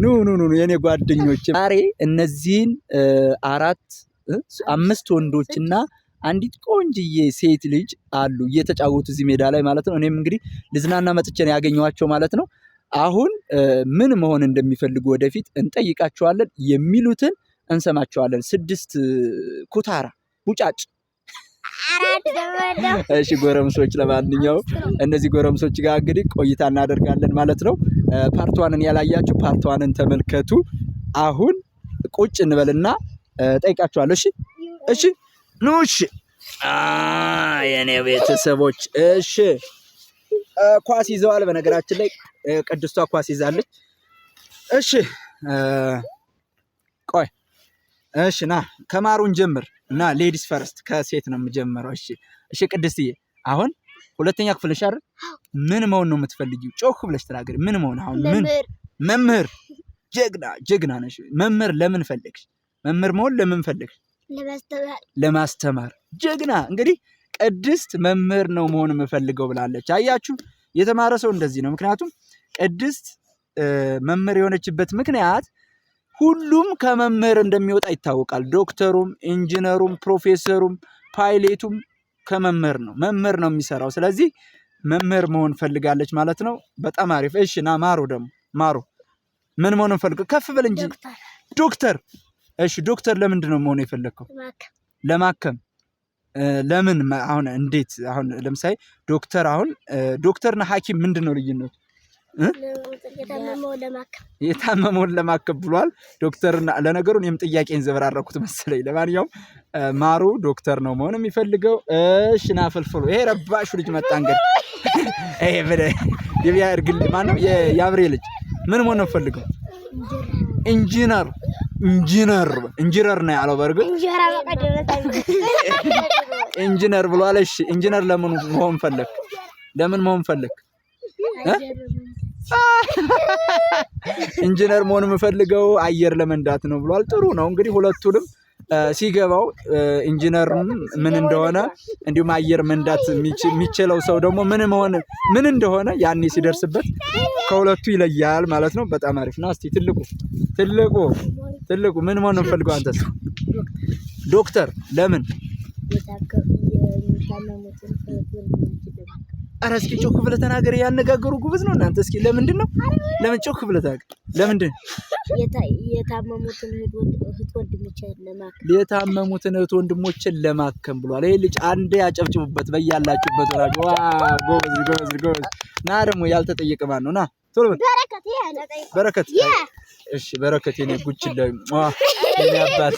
ኑ የኔ ጓደኞች ዛሬ እነዚህን 5 ወንዶችና አንዲት ቆንጅዬ ሴት ልጅ አሉ እየተጫወቱ እዚህ ሜዳ ላይ ማለት ነው። እኔም እንግዲህ ልዝናና መጥቼ ነው ያገኘኋቸው ማለት ነው። አሁን ምን መሆን እንደሚፈልጉ ወደፊት እንጠይቃቸዋለን፣ የሚሉትን እንሰማቸዋለን። 6 ኩታራ ቡጫጭ እሺ ጎረምሶች፣ ለማንኛውም እነዚህ ጎረምሶች ጋር እንግዲህ ቆይታ እናደርጋለን ማለት ነው። ፓርቷንን ያላያችሁ ፓርቷንን ተመልከቱ። አሁን ቁጭ እንበልና ጠይቃቸዋለሁ። እሺ ኑ። እሺ የኔ ቤተሰቦች እሺ ኳስ ይዘዋል። በነገራችን ላይ ቅድስቷ ኳስ ይዛለች። እሺ ቆይ እሺ ና ከማሩን ጀምር እና ሌዲስ ፈርስት ከሴት ነው የምጀምረው። እሺ ቅድስትዬ አሁን 2ኛ ክፍል ነሽ አይደል? ምን መሆን ነው የምትፈልጊው? ጮክ ብለሽ ተናገሪ። ምን መሆን? አሁን ምን? መምህር። ጀግና ነሽ። መምህር ለምን ፈለግሽ? መምህር መሆን ለምን ፈለግሽ? ለማስተማር። ጀግና። እንግዲህ ቅድስት መምህር ነው መሆን የምፈልገው ብላለች። አያችሁ የተማረ ሰው እንደዚህ ነው። ምክንያቱም ቅድስት መምህር የሆነችበት ምክንያት ሁሉም ከመምህር እንደሚወጣ ይታወቃል። ዶክተሩም፣ ኢንጂነሩም፣ ፕሮፌሰሩም፣ ፓይሌቱም ከመምህር ነው። መምህር ነው የሚሰራው። ስለዚህ መምህር መሆን ፈልጋለች ማለት ነው። በጣም አሪፍ። እሺ ና ማሩ ደግሞ ማሩ ምን መሆን ፈልገው? ከፍ በል እንጂ ዶክተር። እሺ ዶክተር ለምንድን ነው መሆን የፈለግከው? ለማከም። ለምን? አሁን እንዴት? አሁን ለምሳሌ ዶክተር ዶክተርና ሐኪም ምንድን ነው ልዩነቱ? የታመመውን ለማከም ብሏል ዶክተርና። ለነገሩ እኔም ጥያቄን ዘበራረኩት መሰለኝ። ለማንኛውም ማሩ ዶክተር ነው መሆን የሚፈልገው። እሺ ና ፍልፍሉ። ይሄ ረባሹ ልጅ መጣ እንግዲህ። ይሄ የቢያርግል ማነው? የያብሬ ልጅ ምን መሆን ነው ፈልገው? ኢንጂነር ነው ያለው። በርግጥ ኢንጂነር ብሏል። እሺ ኢንጂነር ለምን መሆን ፈለክ? ኢንጂነር መሆን የምፈልገው አየር ለመንዳት ነው ብሏል። ጥሩ ነው እንግዲህ ሁለቱንም ሲገባው ኢንጂነርም ምን እንደሆነ እንዲሁም አየር መንዳት የሚችለው ሰው ደግሞ ምን እንደሆነ ያኔ ሲደርስበት ከሁለቱ ይለያል ማለት ነው። በጣም አሪፍ ነው። እስቲ ትልቁ ምን መሆን ነው የምፈልገው? አንተስ? ዶክተር። ለምን? ኧረ እስኪ ጮክ ብለህ ተናገር። ያነጋገሩ ጉብዝ ነው እናንተ። እስኪ ለምንድን ነው? ለምን ጮክ ብለህ ተናገር። ለምንድን? የታመሙትን እህት ወንድሞችን ለማከም ብሏል። ይሄ ልጅ አንዴ ያጨብጭቡበት በያላችሁበት ወራጅ። ጎበዝ። ና ደግሞ ያልተጠየቀ ማን ነው? ና ቶሎ በል። በረከት። እሺ በረከት የኔ ጉችል የኔ አባት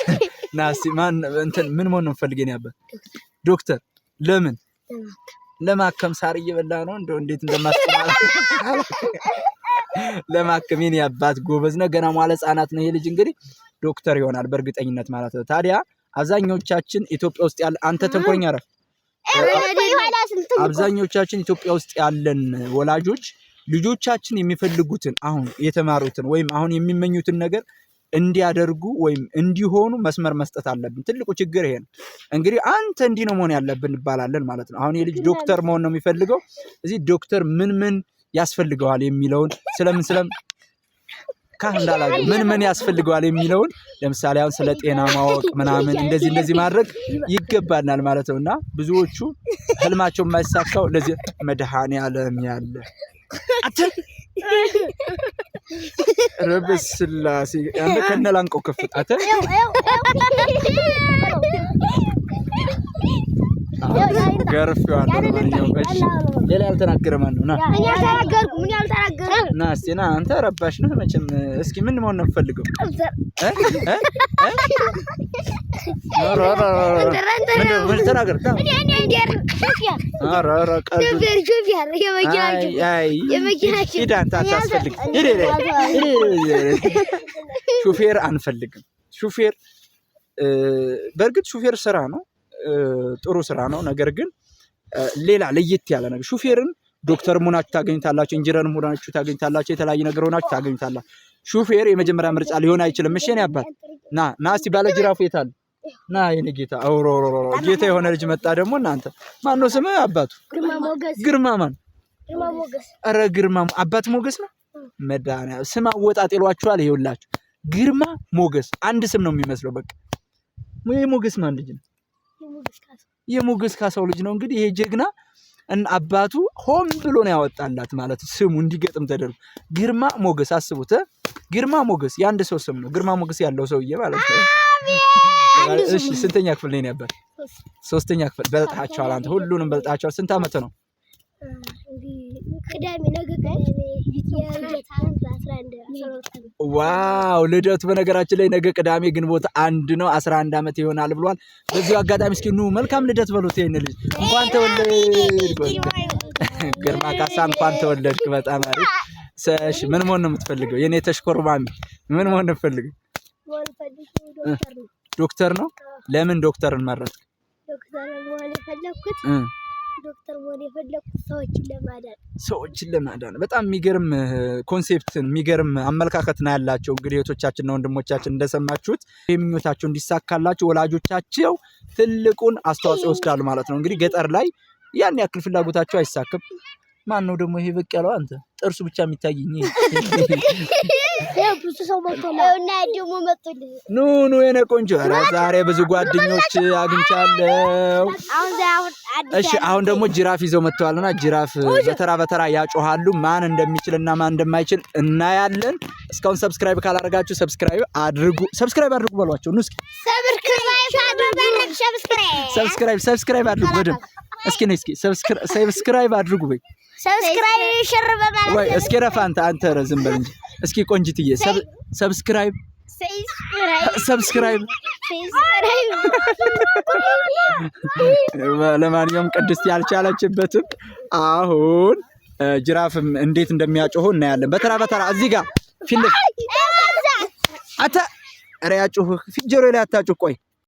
ና እስኪ ምን መሆን ነው የምፈልገው? የኔ አባት ዶክተር። ለምን? ለማከም። ሳር እየበላ ነው እንደው እንዴት እንደማስተማር ለማከም። የኔ አባት ጎበዝ ነው። ገና መዋለ ሕፃናት ነው ይሄ ልጅ። እንግዲህ ዶክተር ይሆናል በእርግጠኝነት ማለት ነው። ታዲያ አብዛኞቻችን ኢትዮጵያ ውስጥ ያለ አንተ ተንኮኛ ረፍ አብዛኞቻችን ኢትዮጵያ ውስጥ ያለን ወላጆች ልጆቻችን የሚፈልጉትን አሁን የተማሩትን ወይም አሁን የሚመኙትን ነገር እንዲያደርጉ ወይም እንዲሆኑ መስመር መስጠት አለብን። ትልቁ ችግር ይሄ ነው። እንግዲህ አንተ እንዲህ ነው መሆን ያለብን እንባላለን ማለት ነው። አሁን የልጅ ዶክተር መሆን ነው የሚፈልገው። እዚህ ዶክተር ምን ያስፈልገዋል የሚለውን ምን ያስፈልገዋል የሚለውን ለምሳሌ አሁን ስለ ጤና ማወቅ ምናምን እንደዚህ ማድረግ ይገባናል ማለት ነውና ብዙዎቹ ህልማቸው የማይሳካው ለዚህ መድኃኔዓለም ያለ ረብስ ስላሴ አንተ ከነላንቆ ከፍጣተ ገርፌዋለሁ። ማንኛውም እሺ ሌላ ያልተናገረ ማን ነው? ና እኔ ያልተናገርኩ ምን ያልተናገረ ና እስቲ ና አንተ ረባሽ ነህ መቼም። እስኪ ምን መሆን ነው የምፈልገው? ምን ተናገር? ሹፌር አንፈልግም። ሹፌር በእርግጥ ሹፌር ስራ ነው፣ ጥሩ ስራ ነው። ነገር ግን ሌላ ለየት ያለ ነገር ሹፌርን ዶክተር ሆናችሁ ታገኙታላችሁ፣ ኢንጂነር ሆናችሁ ታገኙታላችሁ፣ የተለያየ ነገር ሆናችሁ ታገኙታላችሁ። ሹፌር የመጀመሪያ ምርጫ ሊሆን አይችልም። እሺ ነው አባት ና እስቲ ባለ ጅራፉ የታል? ና የኔ ጌታ ጌታ የሆነ ልጅ መጣ ደግሞ። እናንተ ማን ነው ስምህ? አባቱ ግርማ ማን? ኧረ ግርማ አባት ሞገስ ነው። መድኃኒዓለም ስም አወጣጥ ይሏችኋል። ይኸውላችሁ ግርማ ሞገስ አንድ ስም ነው የሚመስለው። በቃ የሞገስ ማን ልጅ ነው? የሞገስ ካሳው ልጅ ነው። እንግዲህ ይሄ ጀግና አባቱ ሆም ብሎ ነው ያወጣላት ማለት ስሙ እንዲገጥም ተደርጎ ግርማ ሞገስ። አስቡት ግርማ ሞገስ የአንድ ሰው ስም ነው። ግርማ ሞገስ ያለው ሰውዬ ማለት ነው። እሺ ስንተኛ ክፍል ላይ ነበር? ሶስተኛ ክፍል። በልጣቸዋል። አንተ ሁሉንም በልጣቸዋል። ስንት ዓመት ነው? ዋው ልደቱ በነገራችን ላይ ነገ ቅዳሜ ግንቦት 1 ነው። 11 ዓመት ይሆናል ብሏል። በዚሁ አጋጣሚ እስኪ ኑ መልካም ልደት በሉት። ይሄን ልጅ እንኳን ተወለድክ ግርማ ካሳ እንኳን ተወለድክ። በጣም አሪፍ። እሺ ምን መሆን ነው የምትፈልገው? የኔ ተሽኮርማሚ ምን መሆን ነው የምትፈልገው? ዶክተር ነው። ለምን ዶክተርን መረጥክ? ዶክተር መሆን የፈለኩት ሰዎችን ለማዳን በጣም የሚገርም ኮንሴፕትን የሚገርም አመለካከት ነው ያላቸው። እንግዲህ እህቶቻችንና ወንድሞቻችን እንደሰማችሁት የሚመታቸው እንዲሳካላቸው ወላጆቻቸው ትልቁን አስተዋጽኦ ይወስዳሉ ማለት ነው። እንግዲህ ገጠር ላይ ያን ያክል ፍላጎታቸው አይሳካም። ማን ነው ደግሞ ይሄ ብቅ ያለው? አንተ ጥርሱ ብቻ የሚታየኝ ብዙ ሰው መጥቶልና ደግሞ መጥቶልኝ ኑ የኔ ቆንጆ። ኧረ ዛሬ ብዙ ጓደኞች አግኝቻለሁ። እሺ አሁን ደግሞ ጅራፍ ይዘው መጥተዋልና ጅራፍ በተራ ያጮሃሉ። ማን እንደሚችልና ማን እንደማይችል እናያለን። እስካሁን ሰብስክራይብ ካላደረጋችሁ ሰብስክራይብ አድርጉ በሏቸው። ኑ እስኪ ሰብስክራይብ አድርጉ በደምብ እስኪ ነይ እስኪ ሰብስክራይብ አድርጉ በይ። ሰብስክራይብ ሽርበባ ወይ እስኪ ረፋንተ አንተ ረዝም በል እንጂ እስኪ ቆንጅትዬ ሰብስክራይብ ለማንኛውም ቅድስት ያልቻለችበትም አሁን ጅራፍም እንዴት እንደሚያጮሁ እናያለን። በተራ እዚህ ጋር ፊት ለፊት አታ ኧረ ያጮህ ፊት ጆሮ ላይ አታጮህ። ቆይ